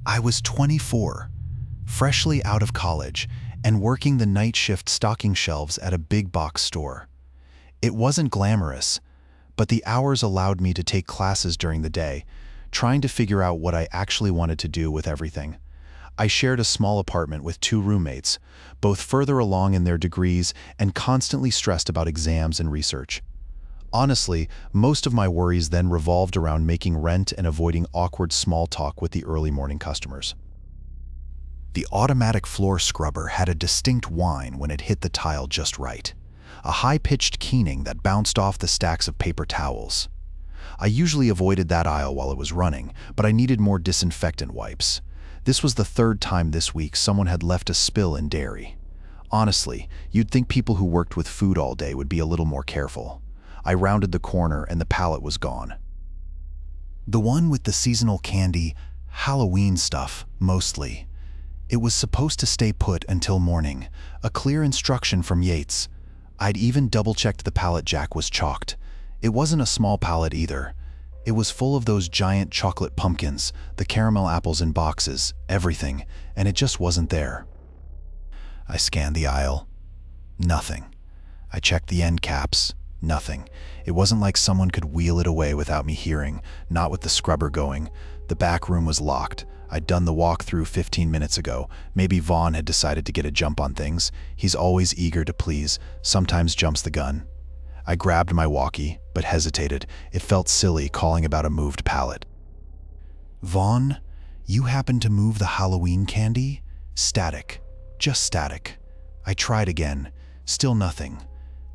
I was 24, freshly out of college, and working the night shift stocking shelves at a big box store. It wasn't glamorous, but the hours allowed me to take classes during the day, trying to figure out what I actually wanted to do with everything. I shared a small apartment with 2 roommates, both further along in their degrees and constantly stressed about exams and research. Honestly, most of my worries then revolved around making rent and avoiding awkward small talk with the early morning customers. The automatic floor scrubber had a distinct whine when it hit the tile just right, a high-pitched keening that bounced off the stacks of paper towels. I usually avoided that aisle while it was running, but I needed more disinfectant wipes. This was the 3rd time this week someone had left a spill in dairy. Honestly, you'd think people who worked with food all day would be a little more careful. I rounded the corner and the pallet was gone. The one with the seasonal candy, Halloween stuff, mostly. It was supposed to stay put until morning, a clear instruction from Yates. I'd even double-checked the pallet jack was chalked. It wasn't a small pallet either. It was full of those giant chocolate pumpkins, the caramel apples in boxes, everything, and it just wasn't there. I scanned the aisle. Nothing. I checked the end caps. Nothing. It wasn't like someone could wheel it away without me hearing, not with the scrubber going. The back room was locked. I'd done the walkthrough 15 minutes ago. Maybe Vaughn had decided to get a jump on things. He's always eager to please, sometimes jumps the gun. I grabbed my walkie, but hesitated. It felt silly calling about a moved pallet. Vaughn, you happen to move the Halloween candy? Static. Just static. I tried again. Still nothing.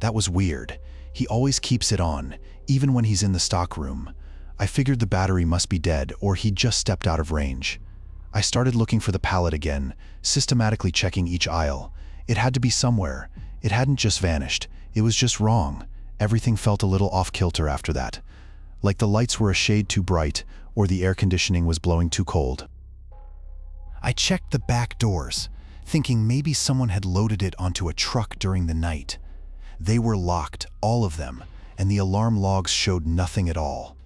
That was weird. He always keeps it on, even when he's in the stock room. I figured the battery must be dead, or he'd just stepped out of range. I started looking for the pallet again, systematically checking each aisle. It had to be somewhere. It hadn't just vanished. It was just wrong. Everything felt a little off-kilter after that. Like the lights were a shade too bright, or the air conditioning was blowing too cold. I checked the back doors, thinking maybe someone had loaded it onto a truck during the night. They were locked, all of them, and the alarm logs showed nothing at all.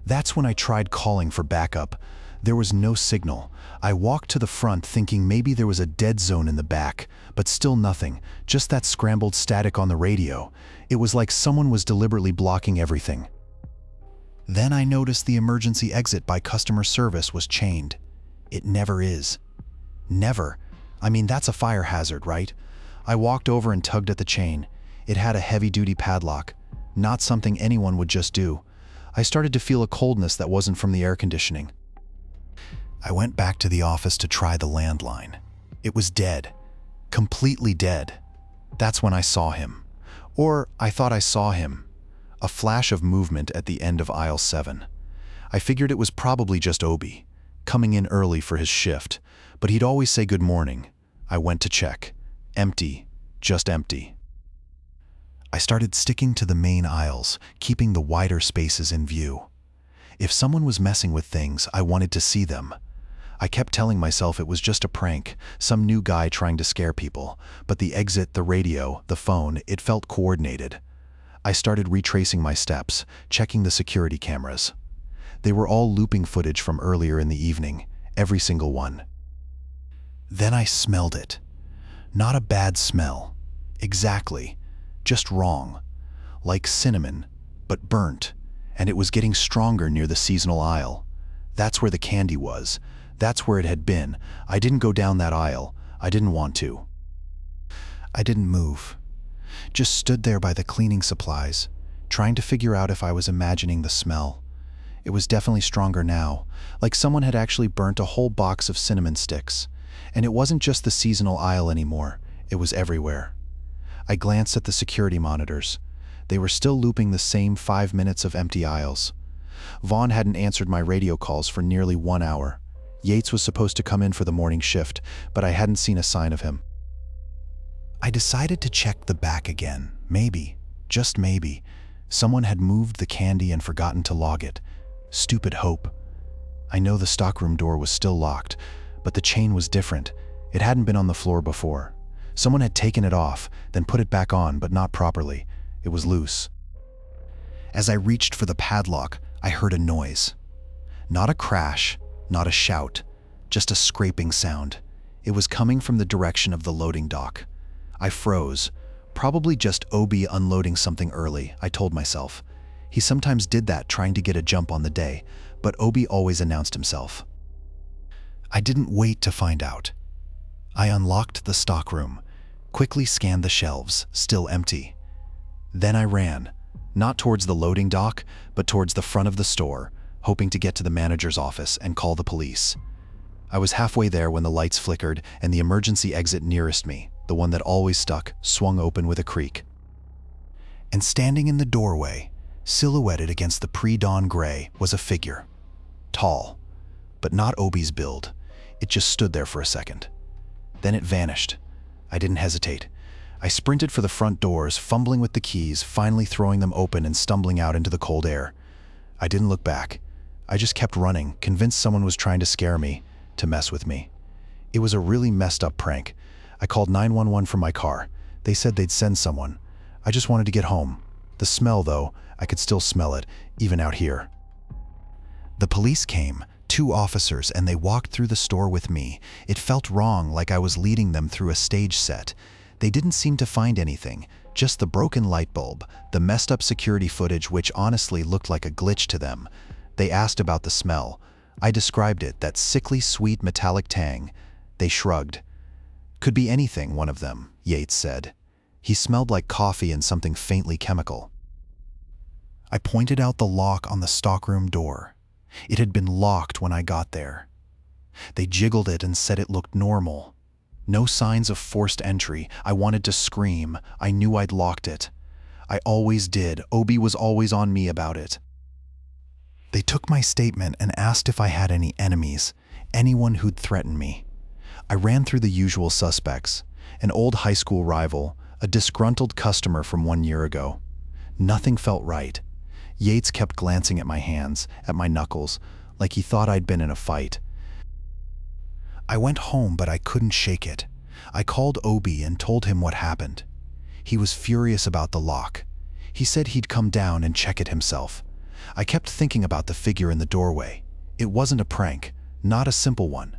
That's when I tried calling for backup. There was no signal. I walked to the front thinking maybe there was a dead zone in the back, but still nothing, just that scrambled static on the radio. It was like someone was deliberately blocking everything. Then I noticed the emergency exit by customer service was chained. It never is. Never. I mean, that's a fire hazard, right? I walked over and tugged at the chain. It had a heavy-duty padlock, not something anyone would just do. I started to feel a coldness that wasn't from the air conditioning. I went back to the office to try the landline. It was dead. Completely dead. That's when I saw him. Or I thought I saw him. A flash of movement at the end of aisle 7. I figured it was probably just Obi, coming in early for his shift, but he'd always say good morning. I went to check. Empty. Just empty. I started sticking to the main aisles, keeping the wider spaces in view. If someone was messing with things, I wanted to see them. I kept telling myself it was just a prank, some new guy trying to scare people, but the exit, the radio, the phone, it felt coordinated. I started retracing my steps, checking the security cameras. They were all looping footage from earlier in the evening, every single one. Then I smelled it. Not a bad smell. Exactly. Just wrong. Like cinnamon, but burnt, and it was getting stronger near the seasonal aisle. That's where the candy was. That's where it had been. I didn't go down that aisle. I didn't want to. I didn't move. Just stood there by the cleaning supplies, trying to figure out if I was imagining the smell. It was definitely stronger now, like someone had actually burnt a whole box of cinnamon sticks. And it wasn't just the seasonal aisle anymore. It was everywhere. I glanced at the security monitors. They were still looping the same 5 minutes of empty aisles. Vaughn hadn't answered my radio calls for nearly 1 hour. Yates was supposed to come in for the morning shift, but I hadn't seen a sign of him. I decided to check the back again. Maybe, just maybe, someone had moved the candy and forgotten to log it. Stupid hope. I know the stockroom door was still locked, but the chain was different. It hadn't been on the floor before. Someone had taken it off, then put it back on, but not properly. It was loose. As I reached for the padlock, I heard a noise. Not a crash, not a shout, just a scraping sound. It was coming from the direction of the loading dock. I froze. Probably just Obi unloading something early, I told myself. He sometimes did that trying to get a jump on the day, but Obi always announced himself. I didn't wait to find out. I unlocked the stockroom, quickly scanned the shelves, still empty. Then I ran, not towards the loading dock, but towards the front of the store, hoping to get to the manager's office and call the police. I was halfway there when the lights flickered and the emergency exit nearest me, the one that always stuck, swung open with a creak. And standing in the doorway, silhouetted against the pre-dawn gray, was a figure. Tall, but not Obi's build. It just stood there for a second. Then it vanished. I didn't hesitate. I sprinted for the front doors, fumbling with the keys, finally throwing them open and stumbling out into the cold air. I didn't look back. I just kept running, convinced someone was trying to scare me, to mess with me. It was a really messed up prank. I called 911 from my car. They said they'd send someone. I just wanted to get home. The smell, though, I could still smell it, even out here. The police came, 2 officers, and they walked through the store with me. It felt wrong, like I was leading them through a stage set. They didn't seem to find anything, just the broken light bulb, the messed up security footage which honestly looked like a glitch to them. They asked about the smell. I described it, that sickly sweet metallic tang. They shrugged. Could be anything, one of them, Yates said. He smelled like coffee and something faintly chemical. I pointed out the lock on the stockroom door. It had been locked when I got there. They jiggled it and said it looked normal. No signs of forced entry. I wanted to scream. I knew I'd locked it. I always did. Obi was always on me about it. They took my statement and asked if I had any enemies, anyone who'd threaten me. I ran through the usual suspects, an old high school rival, a disgruntled customer from 1 year ago. Nothing felt right. Yates kept glancing at my hands, at my knuckles, like he thought I'd been in a fight. I went home, but I couldn't shake it. I called Obi and told him what happened. He was furious about the lock. He said he'd come down and check it himself. I kept thinking about the figure in the doorway. It wasn't a prank, not a simple one.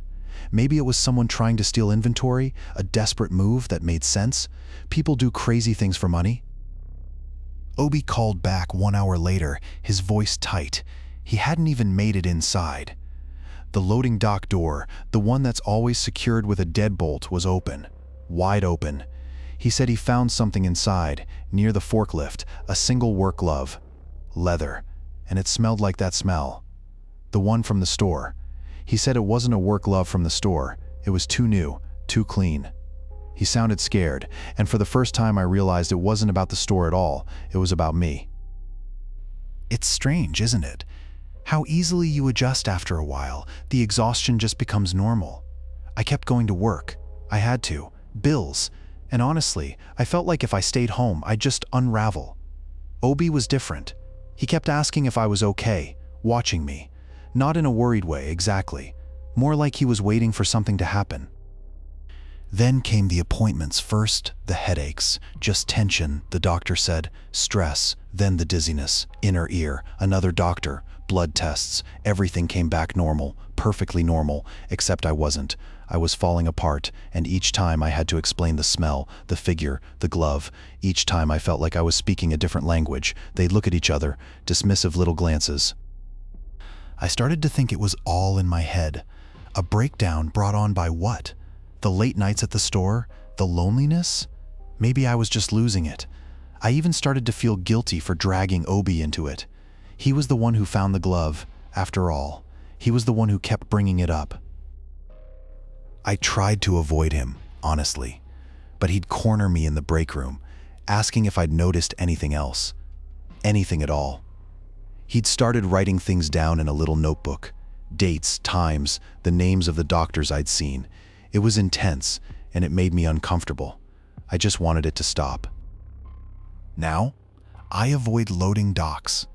Maybe it was someone trying to steal inventory, a desperate move that made sense. People do crazy things for money. Obi called back 1 hour later, his voice tight. He hadn't even made it inside. The loading dock door, the one that's always secured with a deadbolt, was open, wide open. He said he found something inside, near the forklift, a single work glove. Leather, and it smelled like that smell. The one from the store. He said it wasn't a work glove from the store. It was too new, too clean. He sounded scared, and for the first time I realized it wasn't about the store at all. It was about me. It's strange, isn't it? How easily you adjust after a while. The exhaustion just becomes normal. I kept going to work. I had to. Bills. And honestly, I felt like if I stayed home, I'd just unravel. Obi was different. He kept asking if I was okay, watching me. Not in a worried way, exactly. More like he was waiting for something to happen. Then came the appointments. First, the headaches, just tension, the doctor said, stress, then the dizziness, inner ear, another doctor, blood tests, everything came back normal, perfectly normal, except I wasn't. I was falling apart, and each time I had to explain the smell, the figure, the glove. Each time I felt like I was speaking a different language. They'd look at each other, dismissive little glances. I started to think it was all in my head. A breakdown brought on by what? The late nights at the store? The loneliness? Maybe I was just losing it. I even started to feel guilty for dragging Obi into it. He was the one who found the glove, after all. He was the one who kept bringing it up. I tried to avoid him, honestly, but he'd corner me in the break room, asking if I'd noticed anything else. Anything at all. He'd started writing things down in a little notebook. Dates, times, the names of the doctors I'd seen. It was intense, and it made me uncomfortable. I just wanted it to stop. Now, I avoid loading docks.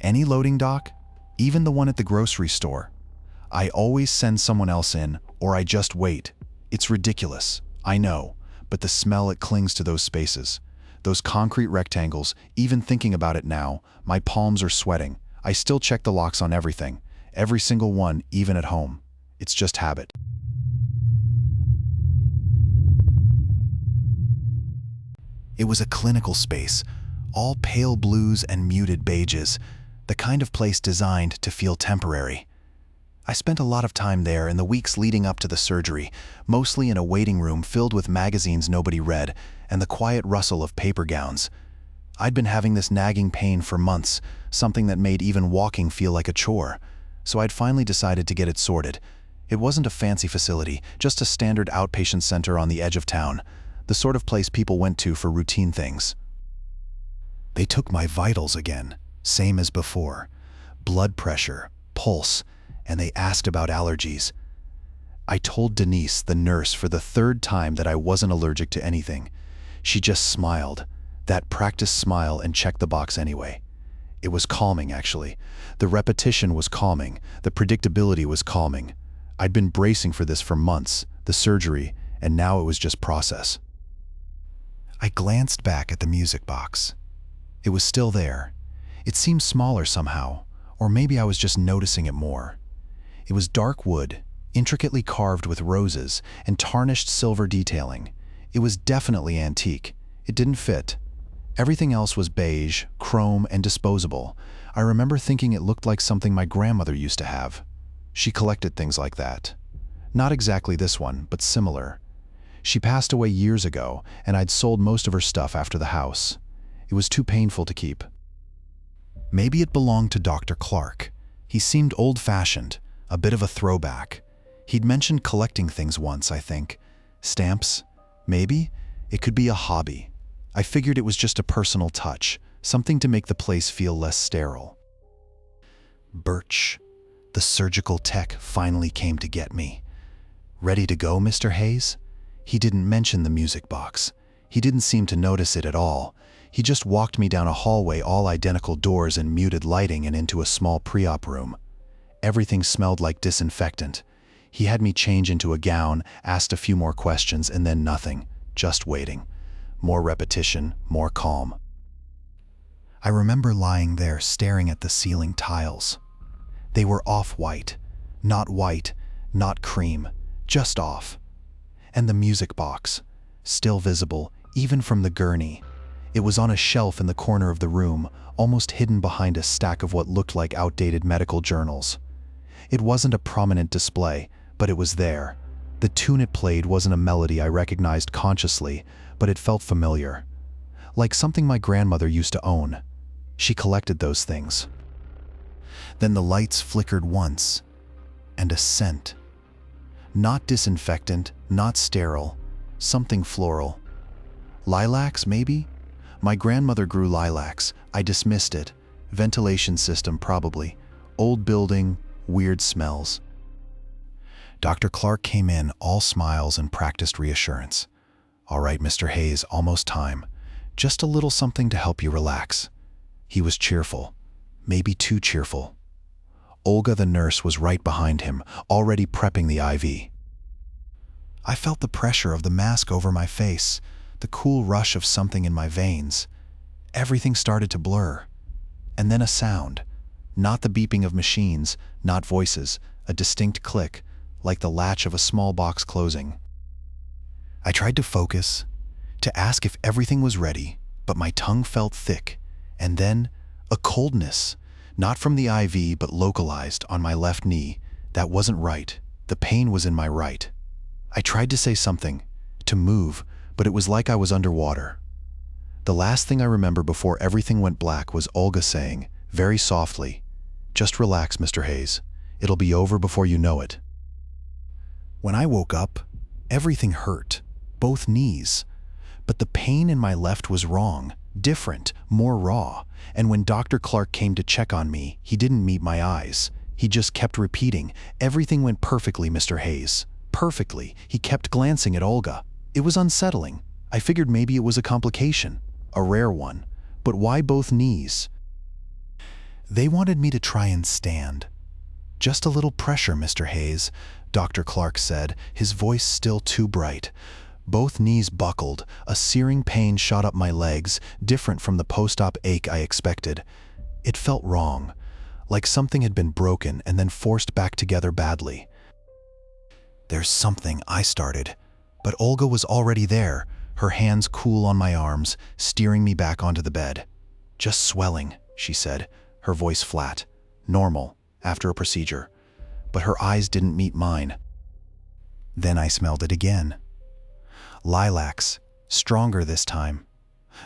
Any loading dock, even the one at the grocery store. I always send someone else in, or I just wait. It's ridiculous, I know, but the smell, it clings to those spaces. Those concrete rectangles, even thinking about it now, my palms are sweating. I still check the locks on everything. Every single one, even at home. It's just habit. It was a clinical space, all pale blues and muted beiges, the kind of place designed to feel temporary. I spent a lot of time there in the weeks leading up to the surgery, mostly in a waiting room filled with magazines nobody read and the quiet rustle of paper gowns. I'd been having this nagging pain for months, something that made even walking feel like a chore, so I'd finally decided to get it sorted. It wasn't a fancy facility, just a standard outpatient center on the edge of town, the sort of place people went to for routine things. They took my vitals again, same as before. Blood pressure, pulse, and they asked about allergies. I told Denise, the nurse, for the third time that I wasn't allergic to anything. She just smiled, that practiced smile, and checked the box anyway. It was calming, actually. The repetition was calming, the predictability was calming. I'd been bracing for this for months, the surgery, and now it was just process. I glanced back at the music box. It was still there. It seemed smaller somehow, or maybe I was just noticing it more. It was dark wood, intricately carved with roses and tarnished silver detailing. It was definitely antique. It didn't fit. Everything else was beige, chrome, and disposable. I remember thinking it looked like something my grandmother used to have. She collected things like that. Not exactly this one, but similar. She passed away years ago, and I'd sold most of her stuff after the house. It was too painful to keep. Maybe it belonged to Dr. Clark. He seemed old-fashioned, a bit of a throwback. He'd mentioned collecting things once, I think. Stamps? Maybe? It could be a hobby. I figured it was just a personal touch, something to make the place feel less sterile. Birch. The surgical tech finally came to get me. Ready to go, Mr. Hayes? He didn't mention the music box. He didn't seem to notice it at all. He just walked me down a hallway, all identical doors and muted lighting, and into a small pre-op room. Everything smelled like disinfectant. He had me change into a gown, asked a few more questions, and then nothing, just waiting. More repetition, more calm. I remember lying there staring at the ceiling tiles. They were off-white, not white, not cream, just off. And the music box, still visible, even from the gurney. It was on a shelf in the corner of the room, almost hidden behind a stack of what looked like outdated medical journals. It wasn't a prominent display, but it was there. The tune it played wasn't a melody I recognized consciously, but it felt familiar. Like something my grandmother used to own. She collected those things. Then the lights flickered once, and a scent. Not disinfectant, not sterile, something floral. Lilacs, maybe? My grandmother grew lilacs. I dismissed it. Ventilation system, probably. Old building, weird smells. Dr. Clark came in, all smiles and practiced reassurance. All right, Mr. Hayes, almost time. Just a little something to help you relax. He was cheerful, maybe too cheerful. Olga, the nurse, was right behind him, already prepping the IV. I felt the pressure of the mask over my face, the cool rush of something in my veins. Everything started to blur. And then a sound. Not the beeping of machines, not voices, a distinct click, like the latch of a small box closing. I tried to focus, to ask if everything was ready, but my tongue felt thick, and then a coldness, not from the IV but localized on my left knee. That wasn't right. The pain was in my right. I tried to say something, to move, but it was like I was underwater. The last thing I remember before everything went black was Olga saying, very softly, "Just relax, Mr. Hayes. It'll be over before you know it." When I woke up, everything hurt, both knees. But the pain in my left was wrong, different, more raw. And when Dr. Clark came to check on me, he didn't meet my eyes. He just kept repeating, "Everything went perfectly, Mr. Hayes. Perfectly." He kept glancing at Olga. It was unsettling. I figured maybe it was a complication, a rare one. But why both knees? They wanted me to try and stand. "Just a little pressure, Mr. Hayes," Dr. Clark said, his voice still too bright. Both knees buckled, a searing pain shot up my legs, different from the post-op ache I expected. It felt wrong, like something had been broken and then forced back together badly. "There's something," I started, but Olga was already there, her hands cool on my arms, steering me back onto the bed. "Just swelling," she said, her voice flat. "Normal, after a procedure." But her eyes didn't meet mine. Then I smelled it again. Lilacs, stronger this time.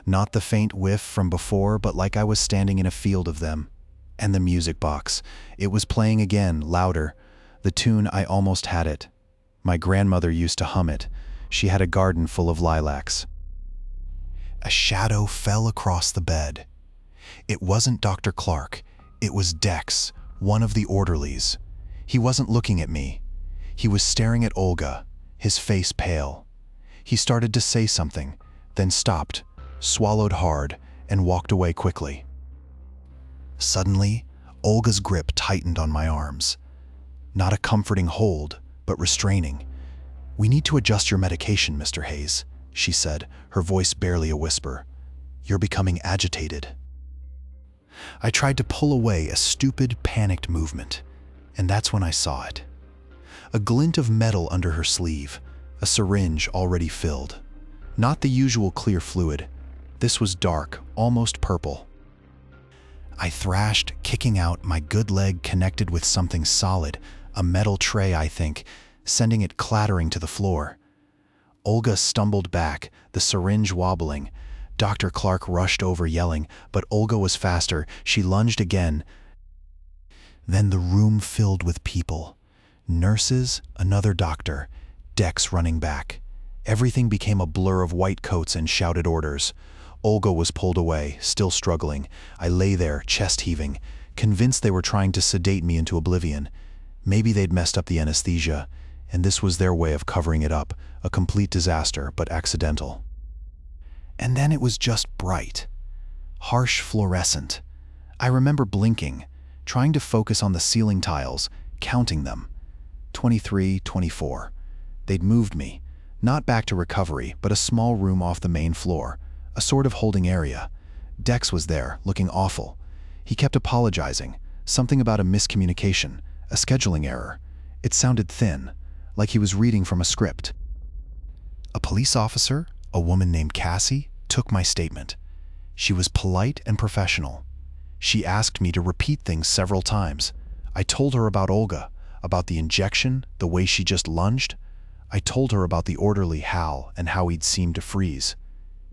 Not the faint whiff from before, but like I was standing in a field of them. And the music box. It was playing again, louder. The tune I almost had it. My grandmother used to hum it. She had a garden full of lilacs. A shadow fell across the bed. It wasn't Dr. Clark. It was Dex, one of the orderlies. He wasn't looking at me. He was staring at Olga, his face pale. He started to say something, then stopped, swallowed hard, and walked away quickly. Suddenly, Olga's grip tightened on my arms. Not a comforting hold, but restraining. "We need to adjust your medication, Mr. Hayes," she said, her voice barely a whisper. "You're becoming agitated." I tried to pull away a stupid, panicked movement, and that's when I saw it. A glint of metal under her sleeve, a syringe already filled. Not the usual clear fluid. This was dark, almost purple. I thrashed, kicking out, my good leg connected with something solid, a metal tray, I think, sending it clattering to the floor. Olga stumbled back, the syringe wobbling. Dr. Clark rushed over, yelling, but Olga was faster. She lunged again. Then the room filled with people. Nurses, another doctor, Dex running back. Everything became a blur of white coats and shouted orders. Olga was pulled away, still struggling. I lay there, chest heaving, convinced they were trying to sedate me into oblivion. Maybe they'd messed up the anesthesia, and this was their way of covering it up, a complete disaster, but accidental. And then it was just bright, harsh fluorescent. I remember blinking, trying to focus on the ceiling tiles, counting them. 23, 24. They'd moved me, not back to recovery, but a small room off the main floor, a sort of holding area. Dex was there, looking awful. He kept apologizing, something about a miscommunication, a scheduling error. It sounded thin, like he was reading from a script. A police officer, a woman named Cassie, took my statement. She was polite and professional. She asked me to repeat things several times. I told her about Olga, about the injection, the way she just lunged. I told her about the orderly Hal and how he'd seemed to freeze.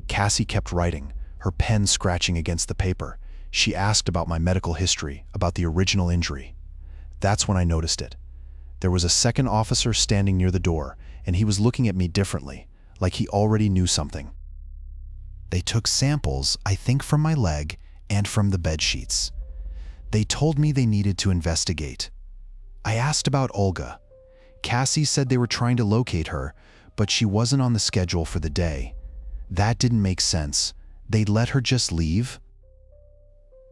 Cassie kept writing, her pen scratching against the paper. She asked about my medical history, about the original injury. That's when I noticed it. There was a second officer standing near the door, and he was looking at me differently, like he already knew something. They took samples, I think from my leg and from the bed sheets. They told me they needed to investigate. I asked about Olga. Cassie said they were trying to locate her, but she wasn't on the schedule for the day. That didn't make sense. They'd let her just leave?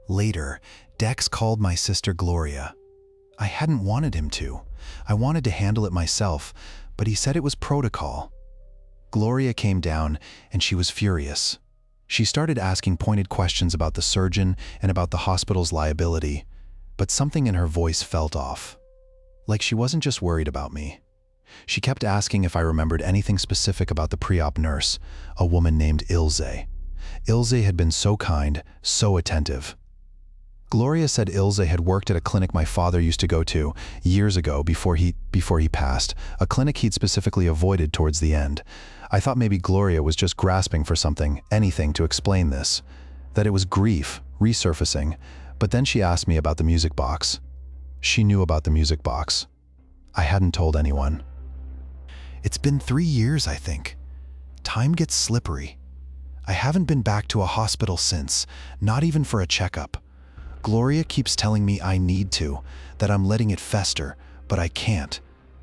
Later, Dex called my sister Gloria. I hadn't wanted him to. I wanted to handle it myself, but he said it was protocol. Gloria came down, and she was furious. She started asking pointed questions about the surgeon and about the hospital's liability, but something in her voice felt off. Like she wasn't just worried about me. She kept asking if I remembered anything specific about the pre-op nurse, a woman named Ilse. Ilse had been so kind, so attentive. Gloria said Ilse had worked at a clinic my father used to go to years ago before he passed, a clinic he'd specifically avoided towards the end. I thought maybe Gloria was just grasping for something, anything to explain this, that it was grief, resurfacing, but then she asked me about the music box. She knew about the music box. I hadn't told anyone. It's been 3 years, I think. Time gets slippery. I haven't been back to a hospital since, not even for a checkup. Gloria keeps telling me I need to, that I'm letting it fester, but I can't.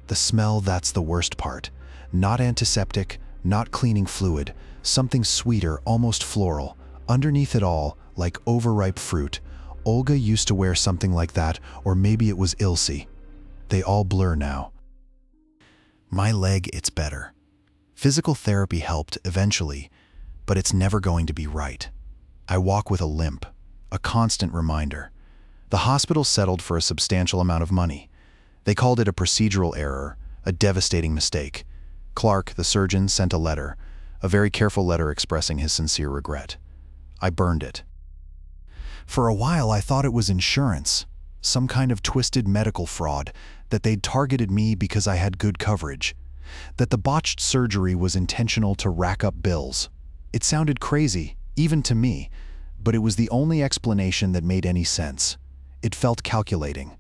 The smell, that's the worst part. Not antiseptic, not cleaning fluid, something sweeter, almost floral. Underneath it all, like overripe fruit. Olga used to wear something like that, or maybe it was Ilse. They all blur now. My leg, it's better. Physical therapy helped eventually, but it's never going to be right. I walk with a limp, a constant reminder. The hospital settled for a substantial amount of money. They called it a procedural error, a devastating mistake. Clark, the surgeon, sent a letter. a very careful letter expressing his sincere regret. I burned it. For a while I thought it was insurance, some kind of twisted medical fraud, that they'd targeted me because I had good coverage, that the botched surgery was intentional to rack up bills. It sounded crazy, even to me, but it was the only explanation that made any sense. It felt calculating.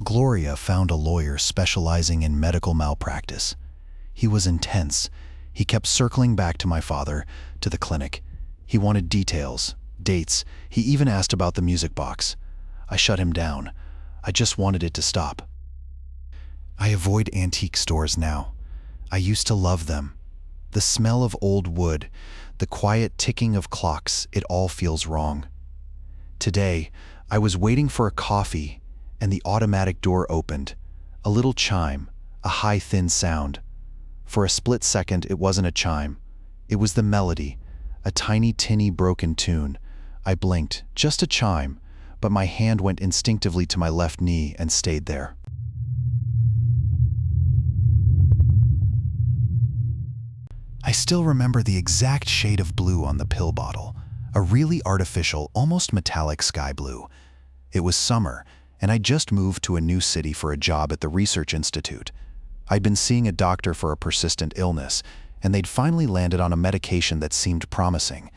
Gloria found a lawyer specializing in medical malpractice. He was intense. He kept circling back to my father, to the clinic. He wanted details, dates. He even asked about the music box. I shut him down. I just wanted it to stop. I avoid antique stores now. I used to love them. The smell of old wood, the quiet ticking of clocks, it all feels wrong. Today, I was waiting for a coffee, and the automatic door opened. A little chime, a high, thin sound. For a split second, it wasn't a chime. It was the melody, a tiny, tinny, broken tune. I blinked, just a chime, but my hand went instinctively to my left knee and stayed there. I still remember the exact shade of blue on the pill bottle, a really artificial, almost metallic sky blue. It was summer, and I'd just moved to a new city for a job at the research institute. I'd been seeing a doctor for a persistent illness, and they'd finally landed on a medication that seemed promising.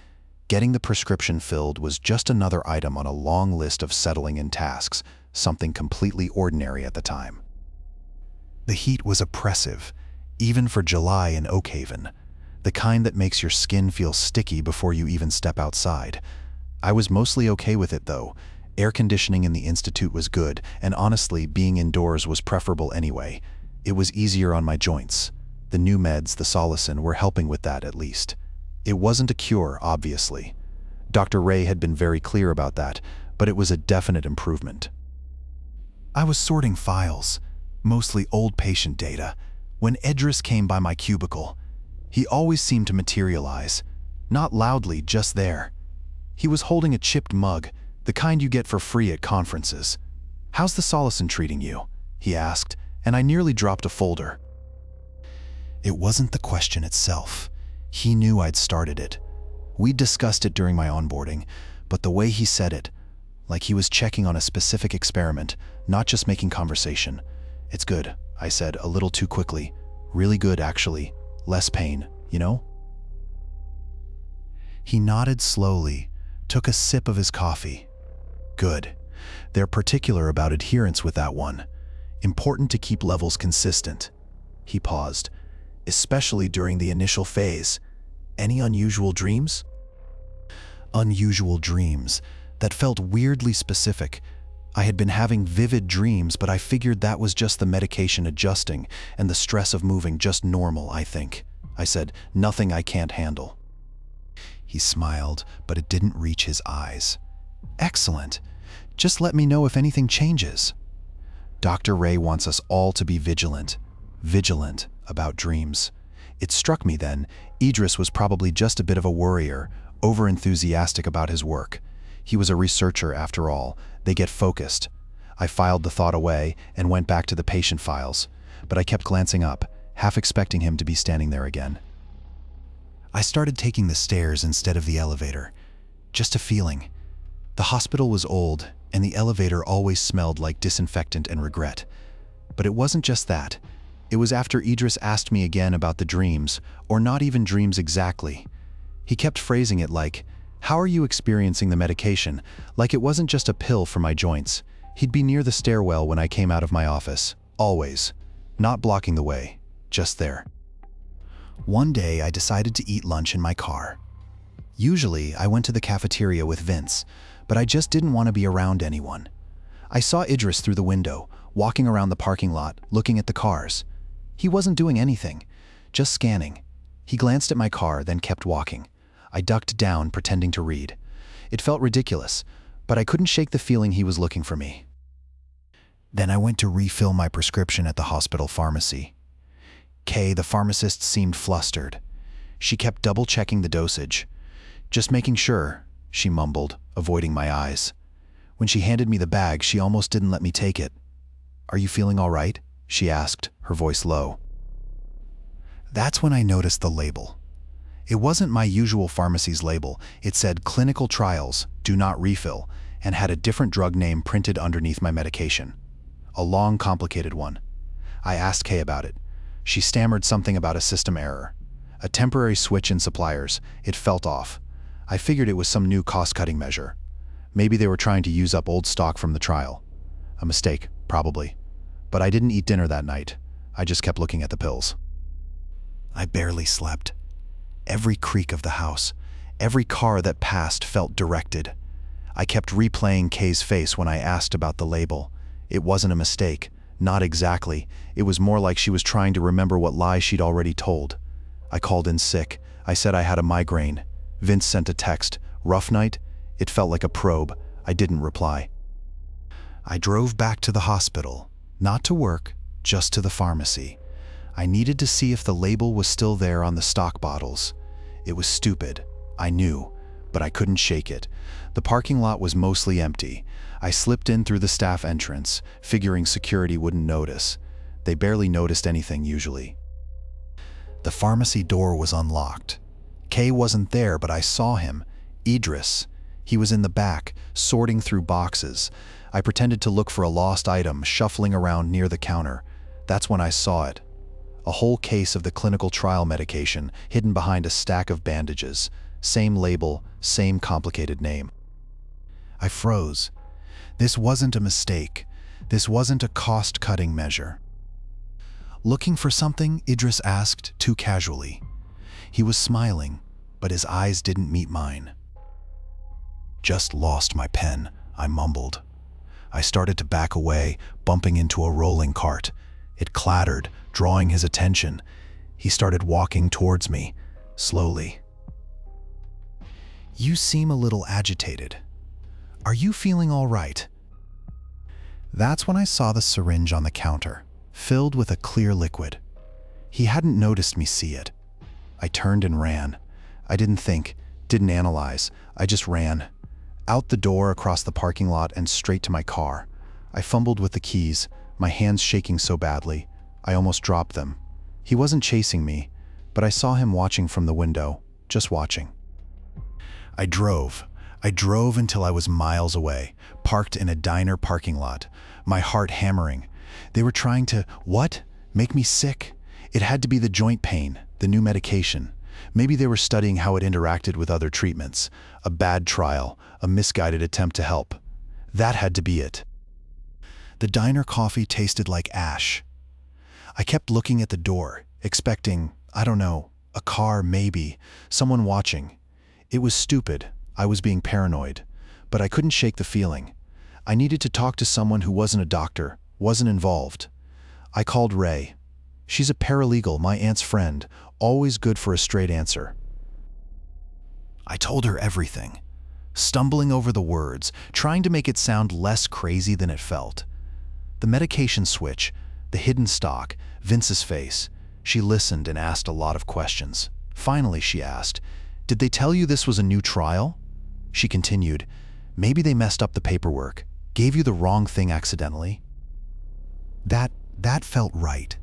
Getting the prescription filled was just another item on a long list of settling in tasks, something completely ordinary at the time. The heat was oppressive, even for July in Oakhaven, the kind that makes your skin feel sticky before you even step outside. I was mostly okay with it, though. Air conditioning in the institute was good, and honestly, being indoors was preferable anyway. It was easier on my joints. The new meds, the Solacin, were helping with that at least. It wasn't a cure, obviously. Dr. Ray had been very clear about that, but it was a definite improvement. I was sorting files, mostly old patient data, when Edris came by my cubicle. He always seemed to materialize, not loudly, just there. He was holding a chipped mug, the kind you get for free at conferences. "How's the Solacin treating you?" he asked, and I nearly dropped a folder. It wasn't the question itself. He knew I'd started it. We'd discussed it during my onboarding, but the way he said it, like he was checking on a specific experiment, not just making conversation. "It's good," I said, a little too quickly. "Really good, actually. Less pain, you know?" He nodded slowly, took a sip of his coffee. "Good. They're particular about adherence with that one. Important to keep levels consistent." He paused. "Especially during the initial phase. Any unusual dreams?" Unusual dreams. That felt weirdly specific. I had been having vivid dreams, but I figured that was just the medication adjusting and the stress of moving just normal, I think. I said, "Nothing I can't handle." He smiled, but it didn't reach his eyes. "Excellent. Just let me know if anything changes." Dr. Ray wants us all to be vigilant about dreams. It struck me then, Idris was probably just a bit of a worrier, over-enthusiastic about his work. He was a researcher after all. They get focused. I filed the thought away and went back to the patient files, but I kept glancing up, half expecting him to be standing there again. I started taking the stairs instead of the elevator. Just a feeling. The hospital was old, and the elevator always smelled like disinfectant and regret. But it wasn't just that. It was after Idris asked me again about the dreams, or not even dreams exactly. He kept phrasing it like, "How are you experiencing the medication?" Like it wasn't just a pill for my joints. He'd be near the stairwell when I came out of my office, always. Not blocking the way, just there. One day, I decided to eat lunch in my car. Usually, I went to the cafeteria with Vince, but I just didn't want to be around anyone. I saw Idris through the window, walking around the parking lot, looking at the cars. He wasn't doing anything, just scanning. He glanced at my car, then kept walking. I ducked down, pretending to read. It felt ridiculous, but I couldn't shake the feeling he was looking for me. Then I went to refill my prescription at the hospital pharmacy. Kay, the pharmacist, seemed flustered. She kept double-checking the dosage. "Just making sure," she mumbled, avoiding my eyes. When she handed me the bag, she almost didn't let me take it. "Are you feeling all right?" she asked, her voice low. That's when I noticed the label. It wasn't my usual pharmacy's label. It said clinical trials, do not refill, and had a different drug name printed underneath my medication. A long, complicated one. I asked Kay about it. She stammered something about a system error. A temporary switch in suppliers. It felt off. I figured it was some new cost-cutting measure. Maybe they were trying to use up old stock from the trial. A mistake, probably. But I didn't eat dinner that night. I just kept looking at the pills. I barely slept. Every creak of the house, every car that passed felt directed. I kept replaying Kay's face when I asked about the label. It wasn't a mistake. Not exactly. It was more like she was trying to remember what lie she'd already told. I called in sick. I said I had a migraine. Vince sent a text. Rough night? It felt like a probe. I didn't reply. I drove back to the hospital. Not to work, just to the pharmacy. I needed to see if the label was still there on the stock bottles. It was stupid. I knew, but I couldn't shake it. The parking lot was mostly empty. I slipped in through the staff entrance, figuring security wouldn't notice. They barely noticed anything usually. The pharmacy door was unlocked. Kay wasn't there, but I saw him. Idris. He was in the back, sorting through boxes. I pretended to look for a lost item, shuffling around near the counter. That's when I saw it. A whole case of the clinical trial medication hidden behind a stack of bandages. Same label, same complicated name. I froze. This wasn't a mistake. This wasn't a cost-cutting measure. Looking for something? Idris asked, too casually. He was smiling, but his eyes didn't meet mine. Just lost my pen, I mumbled. I started to back away, bumping into a rolling cart. It clattered, drawing his attention. He started walking towards me, slowly. You seem a little agitated. Are you feeling all right? That's when I saw the syringe on the counter, filled with a clear liquid. He hadn't noticed me see it. I turned and ran. I didn't think, didn't analyze. I just ran. Out the door, across the parking lot, and straight to my car. I fumbled with the keys, my hands shaking so badly, I almost dropped them. He wasn't chasing me, but I saw him watching from the window, just watching. I drove until I was miles away, parked in a diner parking lot, my heart hammering. They were trying to, what? Make me sick? It had to be the joint pain, the new medication. Maybe they were studying how it interacted with other treatments. A bad trial, a misguided attempt to help. That had to be it. The diner coffee tasted like ash. I kept looking at the door, expecting, I don't know, a car maybe, someone watching. It was stupid. I was being paranoid. But I couldn't shake the feeling. I needed to talk to someone who wasn't a doctor, wasn't involved. I called Ray. She's a paralegal, my aunt's friend, always good for a straight answer. I told her everything, stumbling over the words, trying to make it sound less crazy than it felt. The medication switch, the hidden stock, Vince's face. She listened and asked a lot of questions. Finally, she asked, "Did they tell you this was a new trial?" She continued, "Maybe they messed up the paperwork, gave you the wrong thing accidentally." That felt right.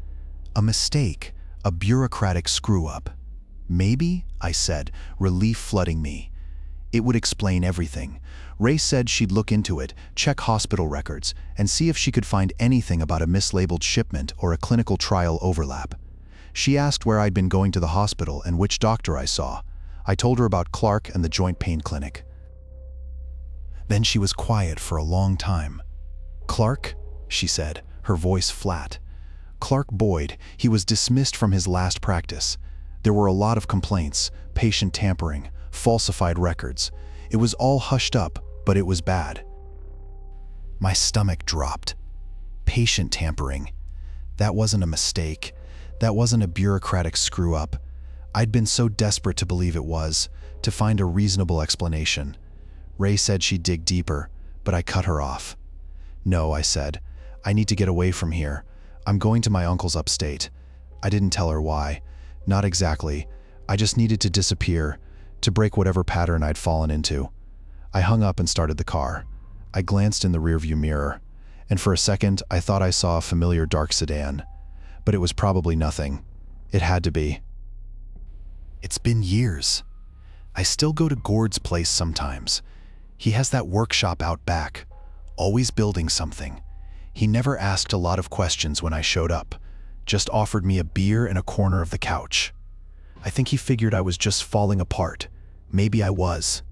A mistake, a bureaucratic screw-up. Maybe, I said, relief flooding me. It would explain everything. Ray said she'd look into it, check hospital records, and see if she could find anything about a mislabeled shipment or a clinical trial overlap. She asked where I'd been going to the hospital and which doctor I saw. I told her about Clark and the joint pain clinic. Then she was quiet for a long time. "Clark?" she said, her voice flat. "Clark Boyd, he was dismissed from his last practice. There were a lot of complaints, patient tampering, falsified records. It was all hushed up, but it was bad." My stomach dropped. Patient tampering. That wasn't a mistake. That wasn't a bureaucratic screw-up. I'd been so desperate to believe it was, to find a reasonable explanation. Ray said she'd dig deeper, but I cut her off. "No," I said. "I need to get away from here. I'm going to my uncle's upstate." I didn't tell her why. Not exactly. I just needed to disappear, to break whatever pattern I'd fallen into. I hung up and started the car. I glanced in the rearview mirror, and for a second I thought I saw a familiar dark sedan. But it was probably nothing. It had to be. It's been years. I still go to Gord's place sometimes. He has that workshop out back, always building something. He never asked a lot of questions when I showed up, just offered me a beer and a corner of the couch. I think he figured I was just falling apart. Maybe I was.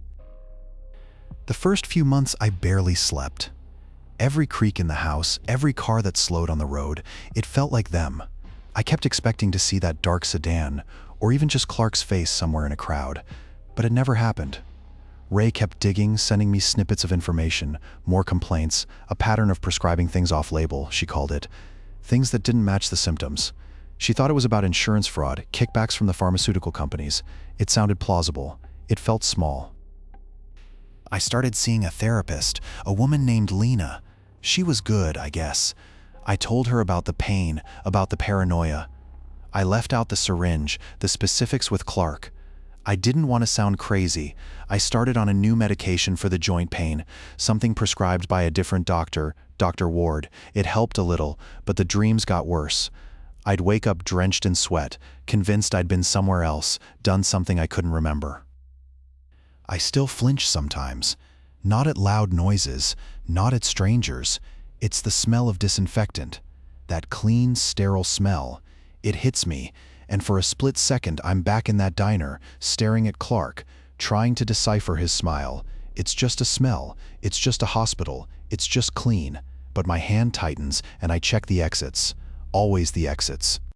The first few months I barely slept. Every creak in the house, every car that slowed on the road, it felt like them. I kept expecting to see that dark sedan, or even just Clark's face somewhere in a crowd, but it never happened. Ray kept digging, sending me snippets of information, more complaints, a pattern of prescribing things off-label, she called it, things that didn't match the symptoms. She thought it was about insurance fraud, kickbacks from the pharmaceutical companies. It sounded plausible. It felt small. I started seeing a therapist, a woman named Lena. She was good, I guess. I told her about the pain, about the paranoia. I left out the syringe, the specifics with Clark. I didn't want to sound crazy. I started on a new medication for the joint pain, something prescribed by a different doctor, Dr. Ward. It helped a little, but the dreams got worse. I'd wake up drenched in sweat, convinced I'd been somewhere else, done something I couldn't remember. I still flinch sometimes. Not at loud noises, not at strangers. It's the smell of disinfectant. That clean, sterile smell. It hits me, and for a split second I'm back in that diner, staring at Clark, trying to decipher his smile. It's just a smell. It's just a hospital. It's just clean. But my hand tightens, and I check the exits. Always the exits.